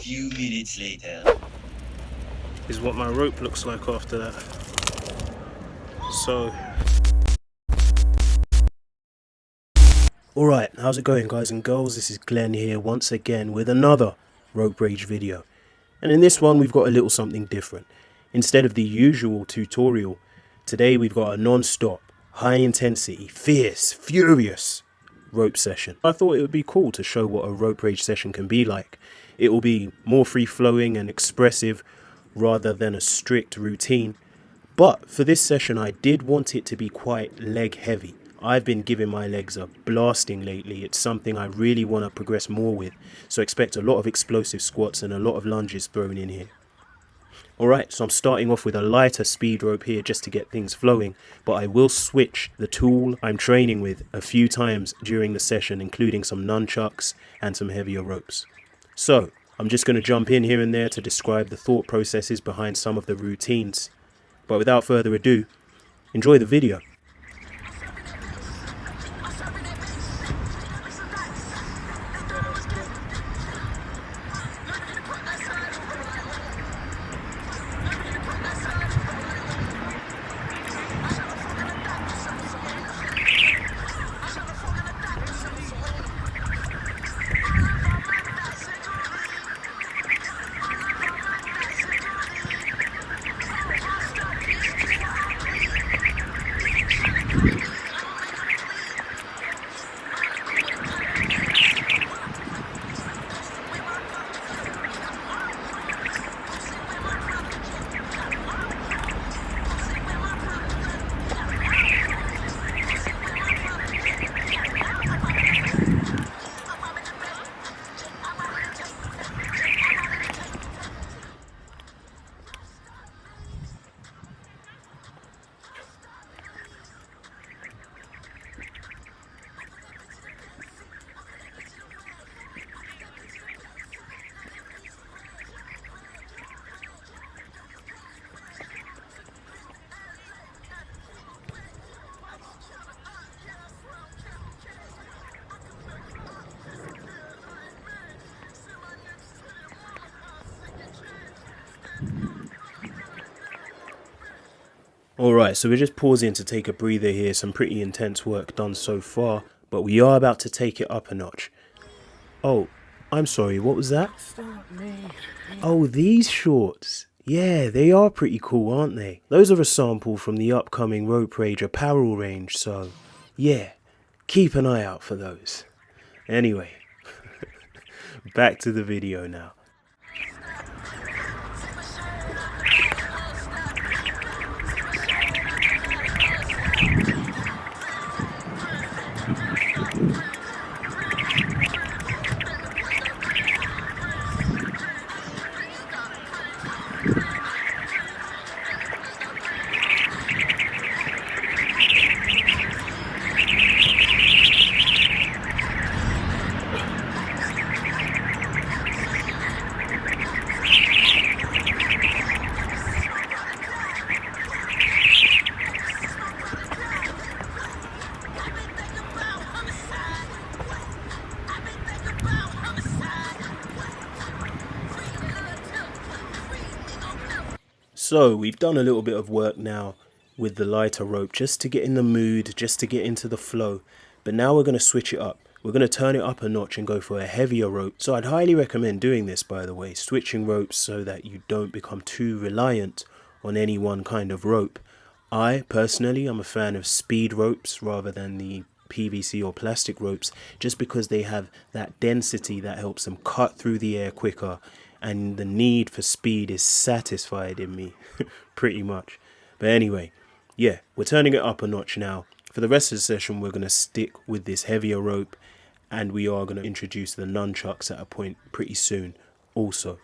few minutes later. Is what my rope looks like after that. So, alright, how's it going guys and girls? This is Glenn here once again with another RopeRage video. And in this one we've got a little something different. Instead of the usual tutorial, today we've got a non-stop, high intensity, fierce, furious rope session. I thought it would be cool to show what a RopeRage session can be like. It will be more free-flowing and expressive rather than a strict routine. But for this session I did want it to be quite leg heavy. I've been giving my legs a blasting lately. It's something I really want to progress more with. So expect a lot of explosive squats and a lot of lunges thrown in here. Alright, so I'm starting off with a lighter speed rope here just to get things flowing. But I will switch the tool I'm training with a few times during the session, including some nunchucks and some heavier ropes. So I'm just going to jump in here and there to describe the thought processes behind some of the routines. But without further ado, enjoy the video. Alright, so we're just pausing to take a breather here. Some pretty intense work done so far, but we are about to take it up a notch. Oh, I'm sorry, what was that? Oh, these shorts. Yeah, they are pretty cool, aren't they? Those are a sample from the upcoming RopeRage apparel range, so yeah, keep an eye out for those. Anyway, back to the video now. So we've done a little bit of work now with the lighter rope just to get in the mood, just to get into the flow. But now we're going to switch it up. We're going to turn it up a notch and go for a heavier rope. So I'd highly recommend doing this, by the way, switching ropes so that you don't become too reliant on any one kind of rope. I personally am a fan of speed ropes rather than the PVC or plastic ropes, just because they have that density that helps them cut through the air quicker, and the need for speed is satisfied in me pretty much. But anyway, yeah, we're turning it up a notch now. For the rest of the session we're going to stick with this heavier rope, and we are going to introduce the nunchucks at a point pretty soon also.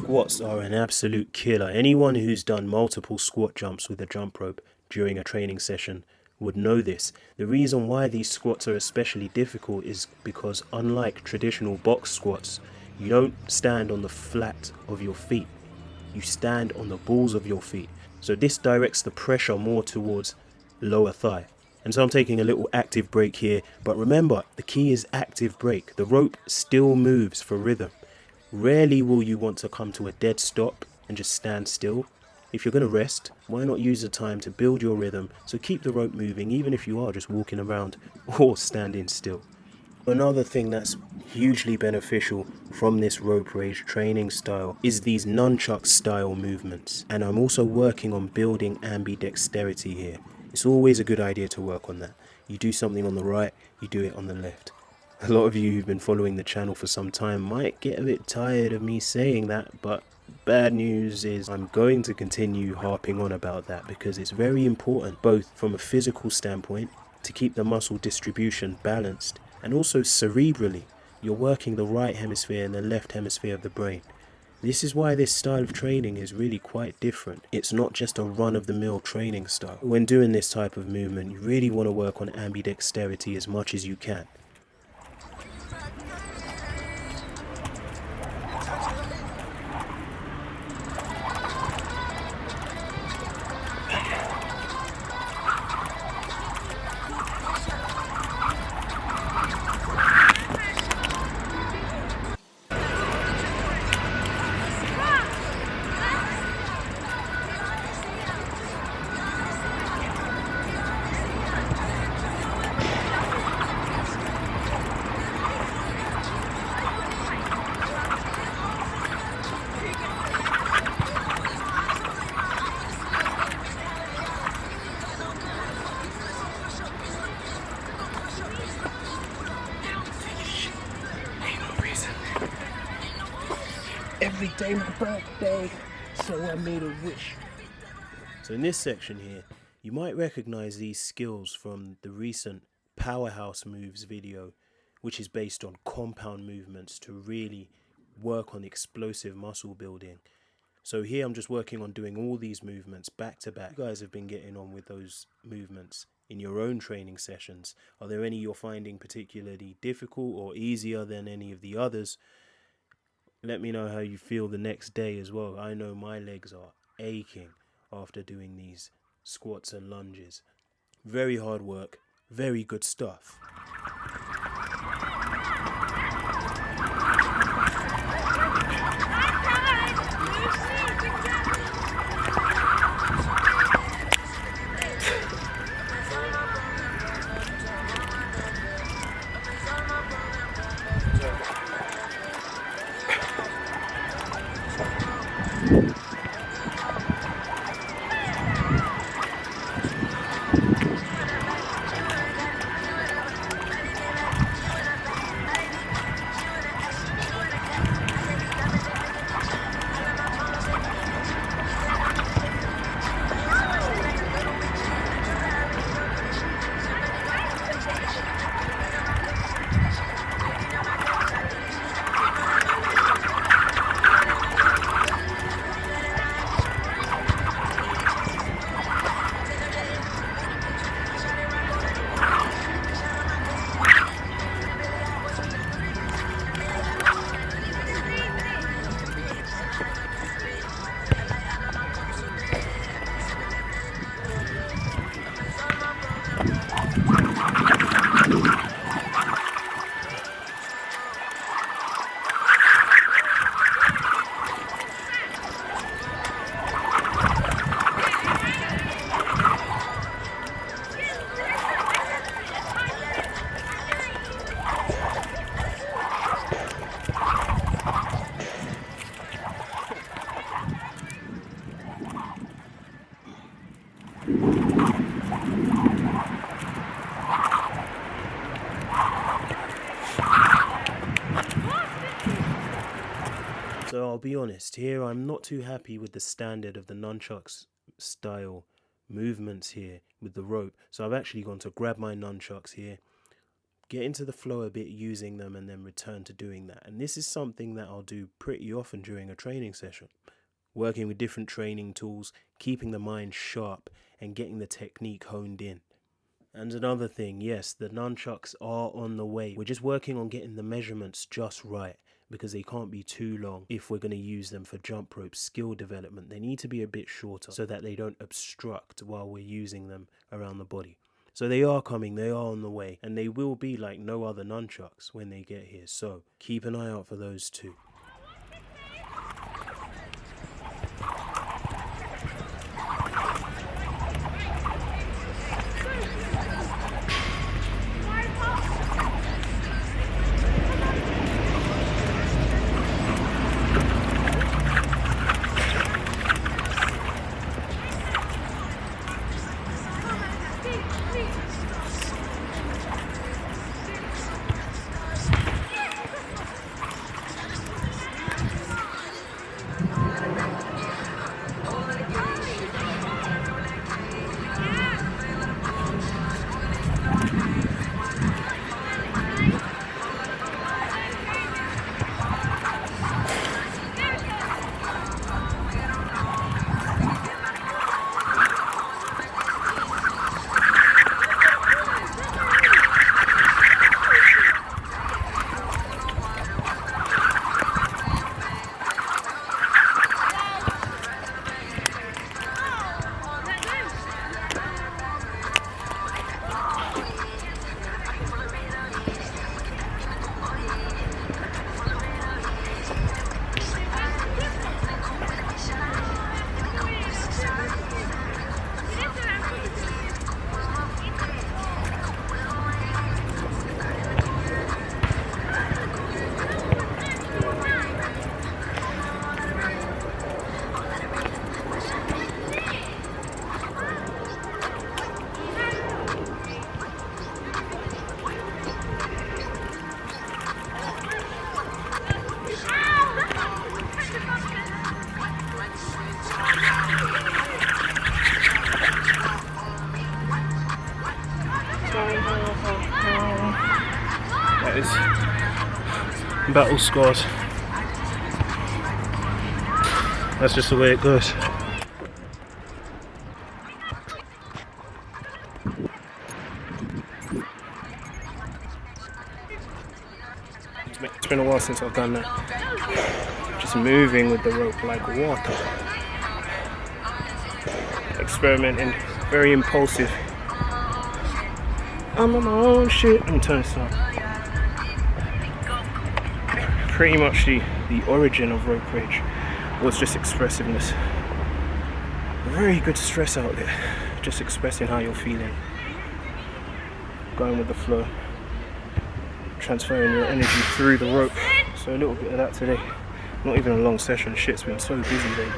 Squats are an absolute killer. Anyone who's done multiple squat jumps with a jump rope during a training session would know this. The reason why these squats are especially difficult is because unlike traditional box squats, you don't stand on the flat of your feet. You stand on the balls of your feet. So this directs the pressure more towards lower thigh. And so I'm taking a little active break here. But remember, the key is active break. The rope still moves for rhythm. Rarely will you want to come to a dead stop and just stand still. If you're going to rest, why not use the time to build your rhythm? So keep the rope moving even if you are just walking around or standing still. Another thing that's hugely beneficial from this RopeRage training style is these nunchuck style movements. And I'm also working on building ambidexterity here. It's always a good idea to work on that. You do something on the right, you do it on the left. A lot of you who've been following the channel for some time might get a bit tired of me saying that, but bad news is I'm going to continue harping on about that because it's very important, both from a physical standpoint, to keep the muscle distribution balanced, and also cerebrally, you're working the right hemisphere and the left hemisphere of the brain. This is why this style of training is really quite different. It's not just a run-of-the-mill training style. When doing this type of movement, you really want to work on ambidexterity as much as you can. Every day my birthday, so I made a wish. So in this section here, you might recognize these skills from the recent Powerhouse moves video, which is based on compound movements to really work on explosive muscle building. So here I'm just working on doing all these movements back to back. You guys have been getting on with those movements in your own training sessions. Are there any you're finding particularly difficult or easier than any of the others? Let me know how you feel the next day as well. I know my legs are aching after doing these squats and lunges. Very hard work, very good stuff. So I'll be honest, here I'm not too happy with the standard of the nunchucks style movements here with the rope. So I've actually gone to grab my nunchucks here, get into the flow a bit using them, and then return to doing that. And this is something that I'll do pretty often during a training session. Working with different training tools, keeping the mind sharp, and getting the technique honed in. And another thing, yes, the nunchucks are on the way. We're just working on getting the measurements just right, because they can't be too long if we're going to use them for jump rope skill development. They need to be a bit shorter so that they don't obstruct while we're using them around the body. So they are coming, they are on the way, and they will be like no other nunchucks when they get here. So keep an eye out for those too. That is battle scars. That's just the way it goes. It's been a while since I've done that. Just moving with the rope like water. Experimenting, very impulsive. I'm on my own shit. Let me turn this on. Pretty much the origin of RopeRage was just expressiveness. Very good stress out there. Just expressing how you're feeling. Going with the flow. Transferring your energy through the rope. So a little bit of that today. Not even a long session. Shit's been so busy lately.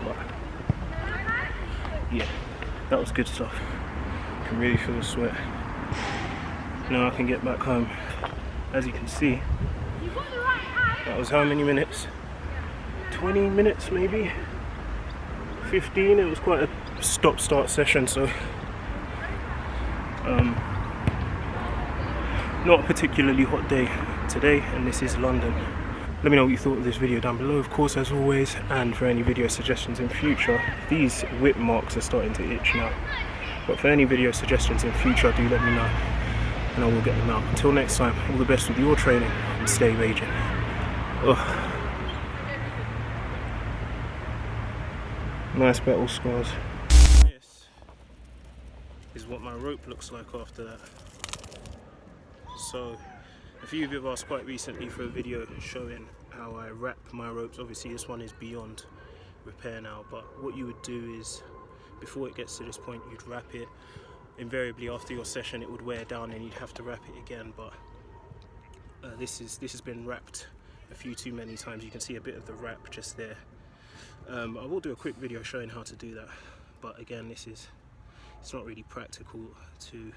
But yeah, that was good stuff. I can really feel the sweat. Now I can get back home. As you can see, that was how many minutes? 20 minutes maybe? 15. It was quite a stop-start session, so not a particularly hot day today, and this is London. Let me know what you thought of this video down below, of course, as always, and for any video suggestions in future. These whip marks are starting to itch now, but for any video suggestions in future, do let me know and I will get them out. Until next time, all the best with your training and stay raging. Ugh. Nice battle scars. This is what my rope looks like after that. So a few of you have asked quite recently for a video showing how I wrap my ropes. Obviously this one is beyond repair now, but what you would do is, before it gets to this point, you'd wrap it. Invariably after your session it would wear down and you'd have to wrap it again, but this has been wrapped a few too many times. You can see a bit of the wrap just there. I will do a quick video showing how to do that, but again, it's not really practical to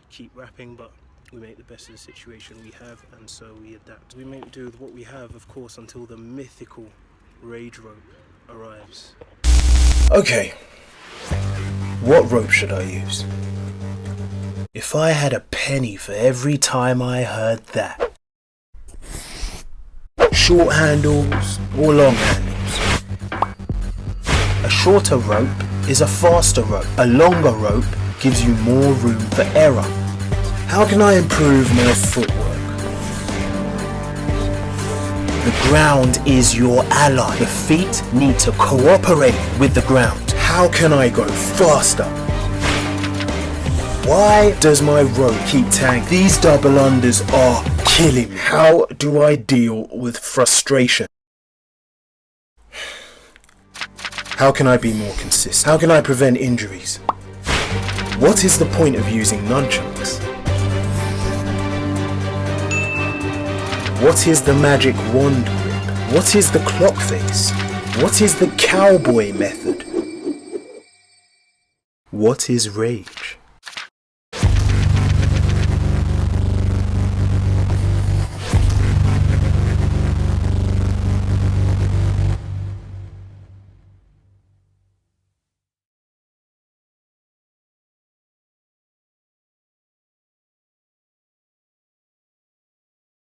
keep wrapping, but we make the best of the situation we have, and so we adapt. We make do with what we have, of course, until the mythical Rage rope arrives. Okay, what rope should I use? If I had a penny for every time I heard that. Short handles or long handles? A shorter rope is a faster rope. A longer rope gives you more room for error. How can I improve my footwork? The ground is your ally. The feet need to cooperate with the ground. How can I go faster? Why does my rope keep tangling? These double unders are killing me. How do I deal with frustration? How can I be more consistent? How can I prevent injuries? What is the point of using nunchucks? What is the magic wand grip? What is the clock face? What is the cowboy method? What is rage?